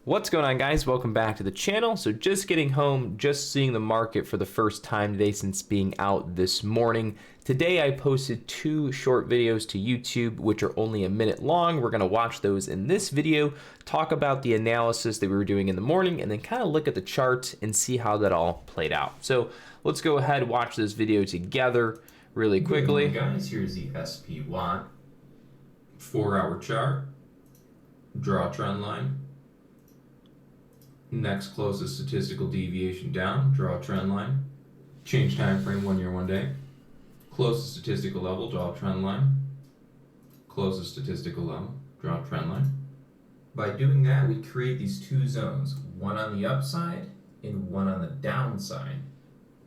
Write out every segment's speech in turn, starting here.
What's going on, guys? Welcome back to the channel. So just getting home, just seeing the market for the first time today since being out this morning. Today I posted 2 short videos to YouTube which are only a minute long. We're going to watch those in this video, talk about the analysis that we were doing in the morning, and then kind of look at the charts and see how that all played out. So let's go ahead and watch this video together really quickly. Good morning, guys, here's the SPY 4-hour chart. Draw a trend line. Next closest statistical deviation down, draw a trend line. Change time frame 1 year, 1 day. Closest statistical level, draw a trend line. Closest statistical level, draw a trend line. By doing that, we create these 2 zones, one on the upside and one on the downside.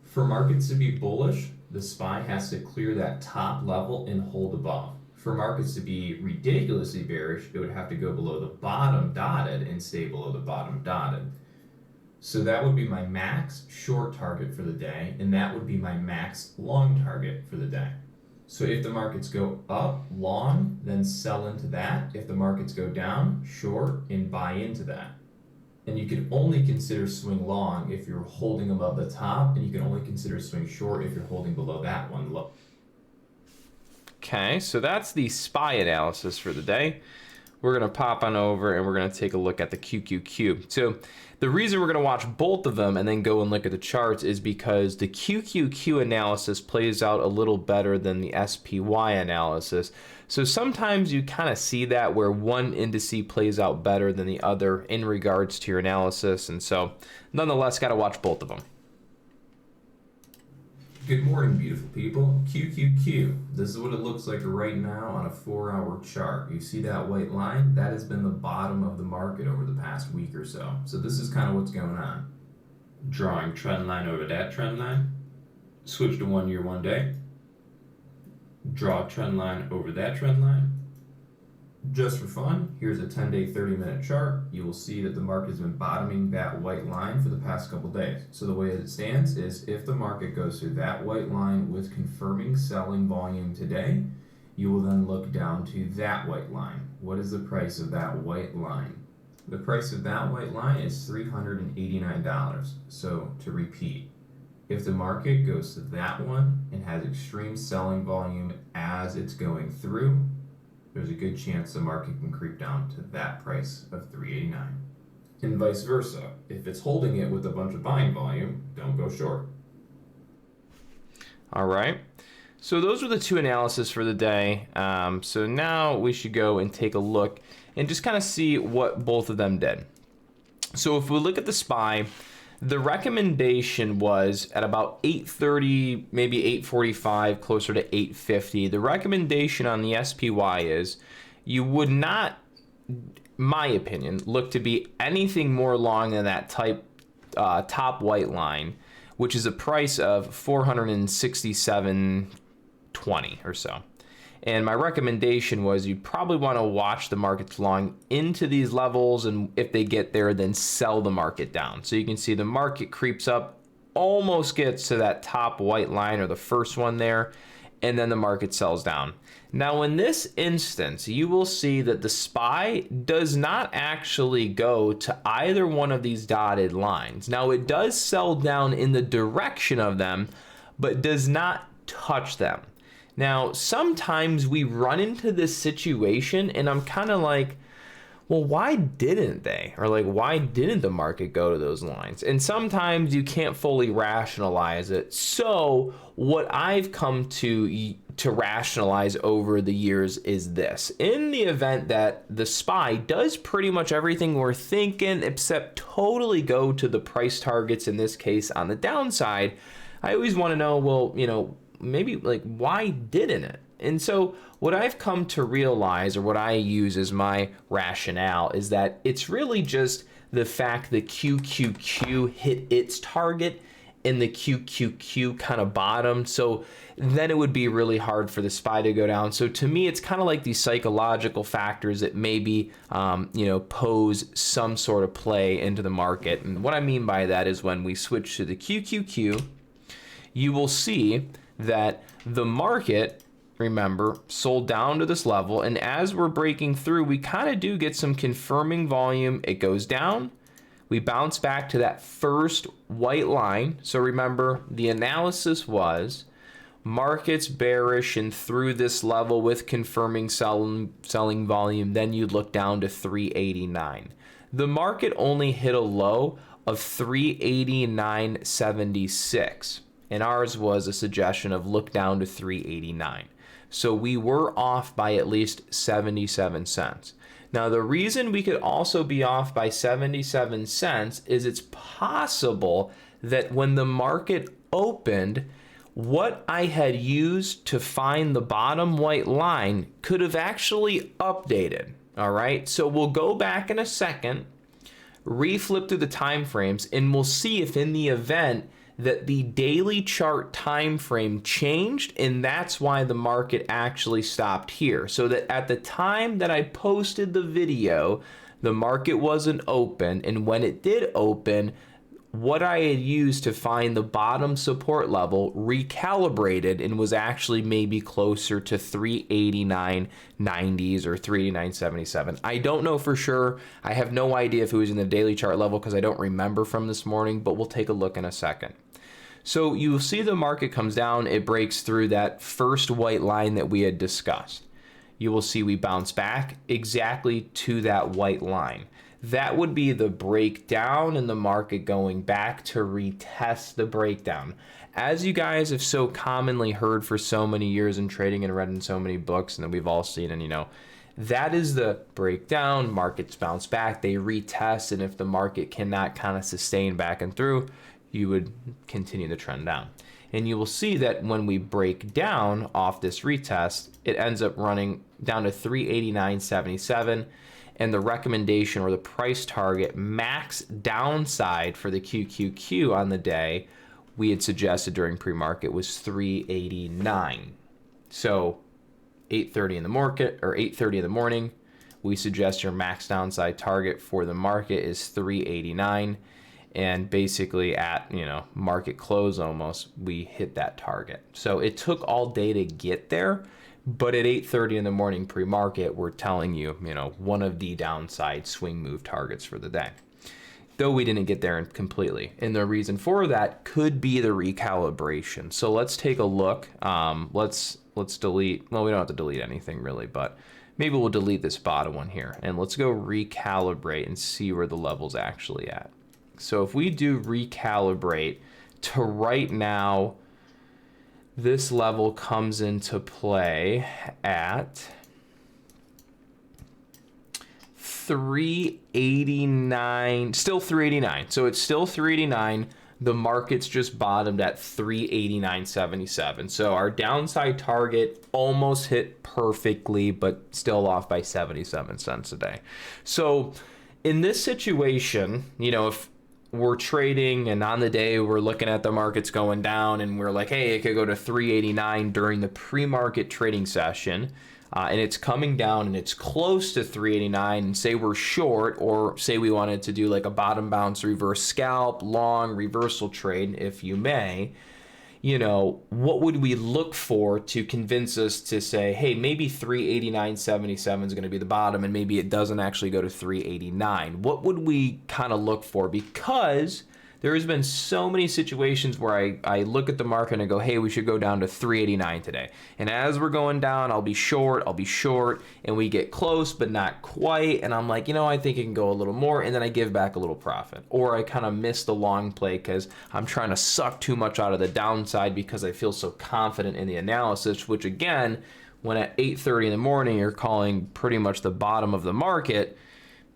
For markets to be bullish, the SPY has to clear that top level and hold above. For markets to be ridiculously bearish, it would have to go below the bottom dotted and stay below the bottom dotted. So that would be my max short target for the day, and that would be my max long target for the day. So if the markets go up long, then sell into that. If the markets go down, short and buy into that. And you can only consider swing long if you're holding above the top, and you can only consider swing short if you're holding below that one low. Okay, so that's the SPY analysis for the day. We're gonna pop on over and we're gonna take a look at the QQQ. So the reason we're gonna watch both of them and then go and look at the charts is because the QQQ analysis plays out a little better than the SPY analysis. So sometimes you kind of see that where one indice plays out better than the other in regards to your analysis. And so nonetheless, gotta watch both of them. Good morning, beautiful people. QQQ. This is what it looks like right now on a 4-hour chart. You see that white line? That has been the bottom of the market over the past week or so. So this is kind of what's going on. Drawing trend line over that trend line. Switch to 1 year, 1 day. Draw a trend line over that trend line. Just for fun, here's a 10-day, 30-minute chart. You will see that the market has been bottoming that white line for the past couple days. So the way it stands is if the market goes through that white line with confirming selling volume today, you will then look down to that white line. What is the price of that white line? The price of that white line is $389. So to repeat, if the market goes to that one and has extreme selling volume as it's going through, there's a good chance the market can creep down to that price of $389. And vice versa. If it's holding it with a bunch of buying volume, don't go short. All right. So those are the 2 analyses for the day. So now we should go and take a look and just kind of see what both of them did. So if we look at the SPY, the recommendation was at about 8:30, maybe 8:45, closer to 8:50. The recommendation on the SPY is you would not, my opinion, look to be anything more long than that top white line, which is a price of 467.20 or so. And my recommendation was you'd probably want to watch the markets long into these levels, and if they get there, then sell the market down. So you can see the market creeps up, almost gets to that top white line or the first one there, and then the market sells down. Now in this instance, you will see that the SPY does not actually go to either one of these dotted lines. Now it does sell down in the direction of them, but does not touch them. Now, sometimes we run into this situation and I'm kind of like, well, why didn't they? Or like, why didn't the market go to those lines? And sometimes you can't fully rationalize it. So what I've come to rationalize over the years is this. In the event that the SPY does pretty much everything we're thinking, except totally go to the price targets, in this case on the downside, I always want to know, well, you know, maybe like why didn't it? And so what I've come to realize, or what I use as my rationale, is that it's really just the fact that QQQ hit its target and the QQQ kind of bottomed. So then it would be really hard for the SPY to go down. So to me, it's kind of like these psychological factors that maybe, pose some sort of play into the market. And what I mean by that is when we switch to the QQQ, you will see that the market remember, sold down to this level. And as we're breaking through, we kind of do get some confirming volume. It goes down. We bounce back to that first white line. So remember, the analysis was markets bearish and through this level with confirming selling volume, then you'd look down to 389. The market only hit a low of 389.76, and ours was a suggestion of look down to 389. So we were off by at least 77 cents. Now, the reason we could also be off by 77 cents is it's possible that when the market opened, what I had used to find the bottom white line could have actually updated. All right, so we'll go back in a second, reflip through the time frames, and we'll see if in the event that the daily chart time frame changed, and that's why the market actually stopped here. So that at the time that I posted the video, the market wasn't open, and when it did open, what I had used to find the bottom support level recalibrated and was actually maybe closer to 389.90s or 389.77. I don't know for sure. I have no idea if it was in the daily chart level because I don't remember from this morning, but we'll take a look in a second. So you'll see the market comes down, it breaks through that first white line that we had discussed. You will see we bounce back exactly to that white line. That would be the breakdown in the market going back to retest the breakdown. As you guys have so commonly heard for so many years in trading and read in so many books and that we've all seen, and that is the breakdown. Markets bounce back, they retest, and if the market cannot kind of sustain back and through, you would continue the trend down. And you will see that when we break down off this retest, it ends up running down to 389.77. And the recommendation or the price target max downside for the QQQ on the day we had suggested during pre-market was 389. So 8:30 in the market or 8:30 in the morning, we suggest your max downside target for the market is 389, and basically at market close almost we hit that target. So it took all day to get there. But at 8:30 in the morning pre-market, we're telling you, one of the downside swing move targets for the day. Though we didn't get there completely. And the reason for that could be the recalibration. So let's take a look. Let's delete, well, we don't have to delete anything really, but maybe we'll delete this bottom one here. And let's go recalibrate and see where the level's actually at. So if we do recalibrate to right now, this level comes into play at 389, still 389. So it's still 389. The market's just bottomed at 389.77. So our downside target almost hit perfectly, but still off by 77 cents a day. So in this situation, if we're trading and on the day we're looking at the markets going down and we're like, hey, it could go to 389 during the pre-market trading session, and it's coming down and it's close to 389, and say we're short, or say we wanted to do like a bottom bounce reverse scalp, long reversal trade, if you may, what would we look for to convince us to say, hey, maybe 389.77 is going to be the bottom and maybe it doesn't actually go to 389? What would we kind of look for? Because there has been so many situations where I look at the market and I go, hey, we should go down to 389 today. And as we're going down, I'll be short, and we get close, but not quite. And I'm like, I think it can go a little more. And then I give back a little profit. Or I kind of miss the long play because I'm trying to suck too much out of the downside because I feel so confident in the analysis, which again, when at 8:30 in the morning, you're calling pretty much the bottom of the market,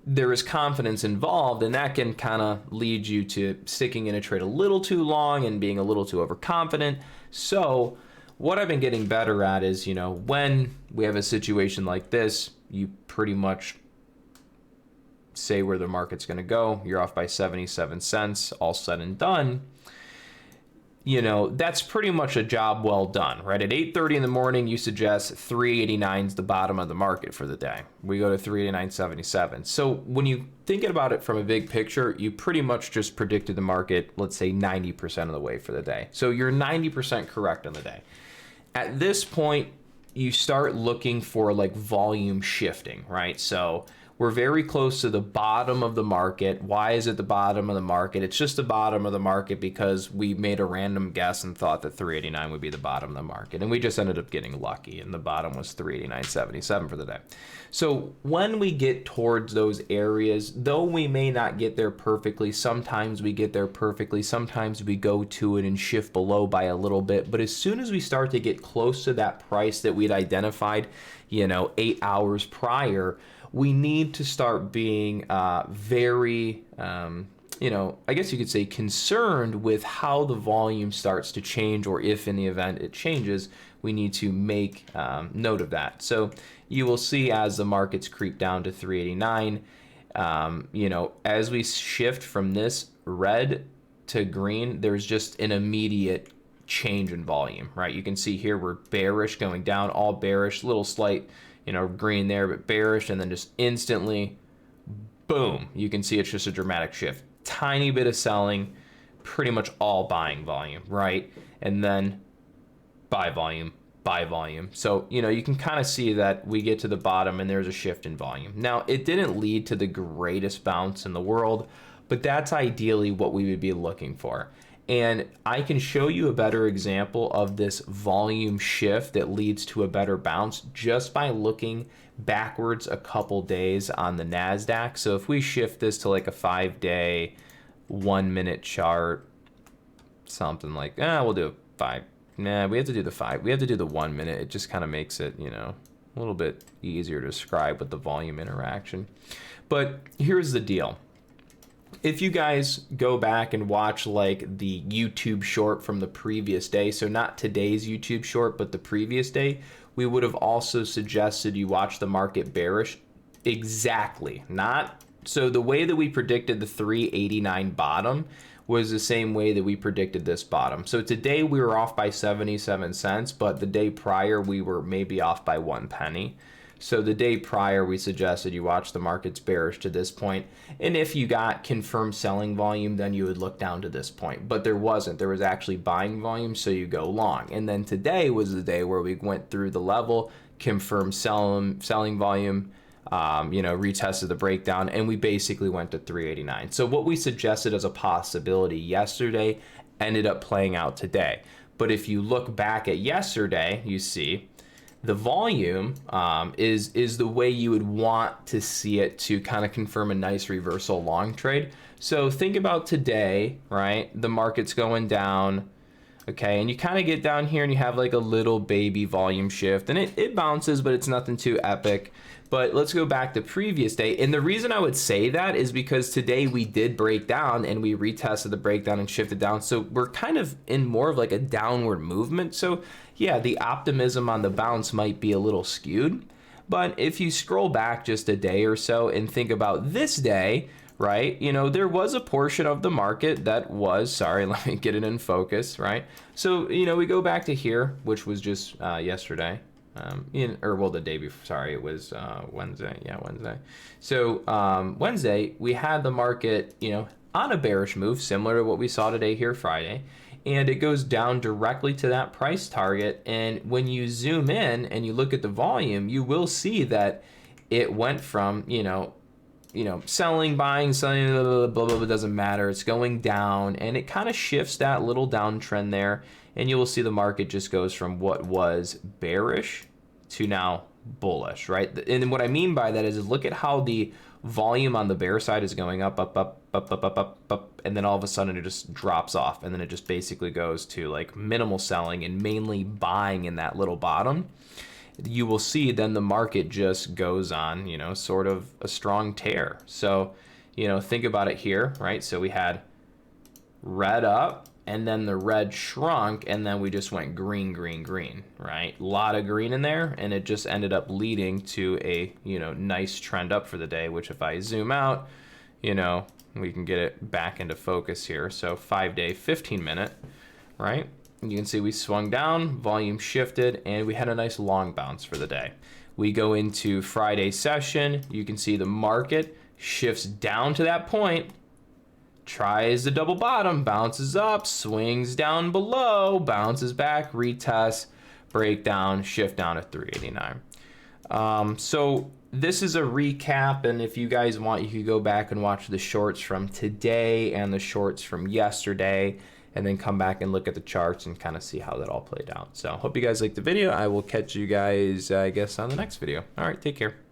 there is confidence involved, and that can kind of lead you to sticking in a trade a little too long and being a little too overconfident. So what I've been getting better at is, when we have a situation like this, you pretty much say where the market's going to go. You're off by 77 cents, all said and done. That's pretty much a job well done, right? At 8:30 in the morning, you suggest 389 is the bottom of the market for the day. We go to 389.77. So when you think about it from a big picture, you pretty much just predicted the market, let's say 90% of the way for the day. So you're 90% correct on the day. At this point, you start looking for like volume shifting, right? So we're very close to the bottom of the market. Why is it the bottom of the market? It's just the bottom of the market because we made a random guess and thought that 389 would be the bottom of the market. And we just ended up getting lucky, and the bottom was 389.77 for the day. So when we get towards those areas, though we may not get there perfectly, sometimes we get there perfectly, sometimes we go to it and shift below by a little bit. But as soon as we start to get close to that price that we'd identified, 8 hours prior, we need to start being very, I guess you could say concerned with how the volume starts to change, or if in the event it changes, we need to make note of that. So you will see as the markets creep down to 389, as we shift from this red to green, there's just an immediate change in volume, right? You can see here we're bearish going down, all bearish, little slight green there, but bearish, and then just instantly, boom, you can see it's just a dramatic shift. Tiny bit of selling, pretty much all buying volume, right? And then buy volume, buy volume. So, you can kind of see that we get to the bottom and there's a shift in volume. Now, it didn't lead to the greatest bounce in the world, but that's ideally what we would be looking for. And I can show you a better example of this volume shift that leads to a better bounce just by looking backwards a couple days on the NASDAQ. So if we shift this to like a 5-day, 1-minute chart, something like, we'll do a 5. Nah, we have to do the 5. We have to do the 1 minute. It just kind of makes it, a little bit easier to describe with the volume interaction. But here's the deal. If you guys go back and watch like the YouTube short from the previous day, so not today's YouTube short, but the previous day, we would have also suggested you watch the market bearish. Exactly. So the way that we predicted the 389 bottom was the same way that we predicted this bottom. So today we were off by 77 cents, but the day prior we were maybe off by 1 penny. So the day prior, we suggested you watch the markets bearish to this point. And if you got confirmed selling volume, then you would look down to this point. But there wasn't. There was actually buying volume, so you go long. And then today was the day where we went through the level, confirmed selling volume, retested the breakdown, and we basically went to 389. So what we suggested as a possibility yesterday ended up playing out today. But if you look back at yesterday, you see the volume is the way you would want to see it to kind of confirm a nice reversal long trade. So think about today, right? The market's going down, okay? And you kind of get down here and you have like a little baby volume shift, and it bounces, but it's nothing too epic. But let's go back to previous day. And the reason I would say that is because today we did break down and we retested the breakdown and shifted down. So we're kind of in more of like a downward movement. So yeah, the optimism on the bounce might be a little skewed. But if you scroll back just a day or so and think about this day, right? There was a portion of the market that was, sorry, let me get it in focus, right? So, we go back to here, which was just yesterday. The day before, sorry, it was Wednesday. Yeah, Wednesday. So Wednesday, we had the market, on a bearish move, similar to what we saw today here Friday. And it goes down directly to that price target. And when you zoom in and you look at the volume, you will see that it went from, selling, buying, selling, blah, blah, blah, doesn't matter. It's going down, and it kind of shifts that little downtrend there. And you will see the market just goes from what was bearish to now bullish, right? And what I mean by that is look at how the volume on the bear side is going up, up, up, up, up, up, up, up, and then all of a sudden it just drops off, and then it just basically goes to like minimal selling and mainly buying in that little bottom. You will see then the market just goes on, sort of a strong tear. So, think about it here, right? So we had red up, and then the red shrunk, and then we just went green, green, green, right? A lot of green in there, and it just ended up leading to a, nice trend up for the day, which if I zoom out, we can get it back into focus here. So 5-day, 15-minute, right? And you can see we swung down, volume shifted, and we had a nice long bounce for the day. We go into Friday session. You can see the market shifts down to that point, tries the double bottom, bounces up, swings down below, bounces back, retests, breakdown, shift down to 389. So this is a recap, and if you guys want, you could go back and watch the shorts from today and the shorts from yesterday, and then come back and look at the charts and kind of see how that all played out. So hope you guys liked the video. I will catch you guys, I guess, on the next video. All right, take care.